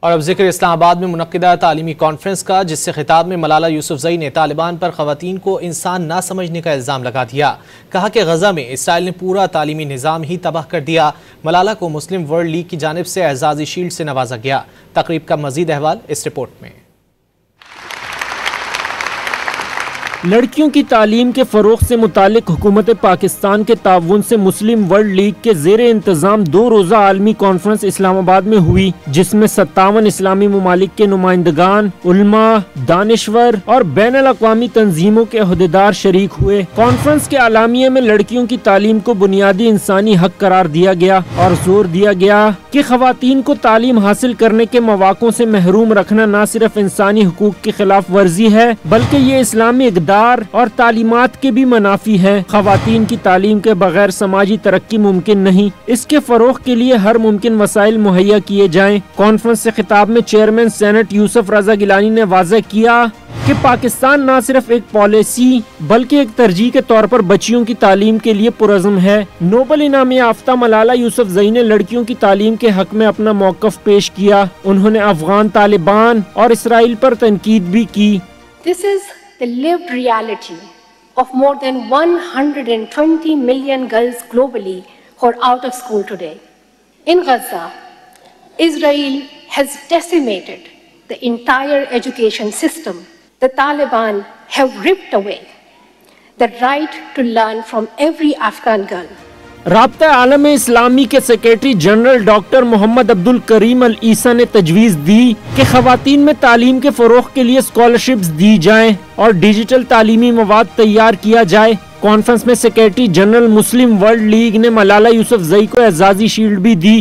اور اب ذکر اسلام آباد میں منعقدہ تعلیمی کانفرنس کا، جس سے خطاب میں ملالہ یوسفزئی نے طالبان پر خواتین کو انسان نہ سمجھنے کا الزام لگا دیا۔ کہا کہ غزہ میں اسرائیل نے پورا تعلیمی نظام ہی تباہ کر دیا۔ ملالہ کو مسلم ورلڈ لیگ کی جانب سے اعزازی شیلڈ سے نوازا گیا۔ تقریب کا مزید احوال اس رپورٹ میں۔ لڑکیوں کی تعلیم کے فروغ سے متعلق حکومت پاکستان کے تعاون سے مسلم ورلڈ لیگ کے زیر انتظام 2 روزہ عالمی کانفرنس اسلام آباد میں ہوئی، جس میں 57 اسلامی ممالک کے نمائندگان، علماء، دانشور اور بین الاقوامی تنظیموں کے عہدیدار شریک ہوئے۔ کانفرنس کے اعلامیے میں لڑکیوں کی تعلیم کو بنیادی انسانی حق قرار دیا گیا اور زور دیا گیا کہ خواتین کو تعلیم حاصل کرنے کے مواقع سے محروم رکھنا نہ صرف انسانی حقوق کی خلاف ورزی ہے، بلکہ یہ اسلامی اقدار اور تعلیمات کے بھی منافی ہے۔ خواتین کی تعلیم کے بغیر سماجی ترقی ممکن نہیں، اس کے فروغ کے لیے ہر ممکن وسائل مہیا کیے جائیں۔ کانفرنس سے خطاب میں چیئرمین سینٹ یوسف رضا گیلانی نے واضح کیا کہ پاکستان نہ صرف ایک پالیسی بلکہ ایک ترجیح کے طور پر بچیوں کی تعلیم کے لیے پرعزم ہے۔ نوبل انعام یافتہ ملالہ یوسفزئی نے لڑکیوں کی تعلیم کے حق میں اپنا موقف پیش کیا۔ انہوں نے افغان طالبان اور اسرائیل پر تنقید بھی کی۔ This is the lived reality of more than 120 million girls globally who are out of school today. In Gaza, Israel has decimated the entire education system. The Taliban have ripped away the right to learn from every Afghan girl. رابطہ عالم اسلامی کے secretary general doctor محمد عبدالکریم العیسیٰ نے تجویز دی کہ خواتین میں تعلیم کے فروغ کے لیے اسکالرشپس دی جائیں اور ڈیجیٹل تعلیمی مواد تیار کیا جائے۔ کانفرنس میں secretary general Muslim world league نے ملالہ یوسفزئی کو اعزازی شیلڈ بھی دی۔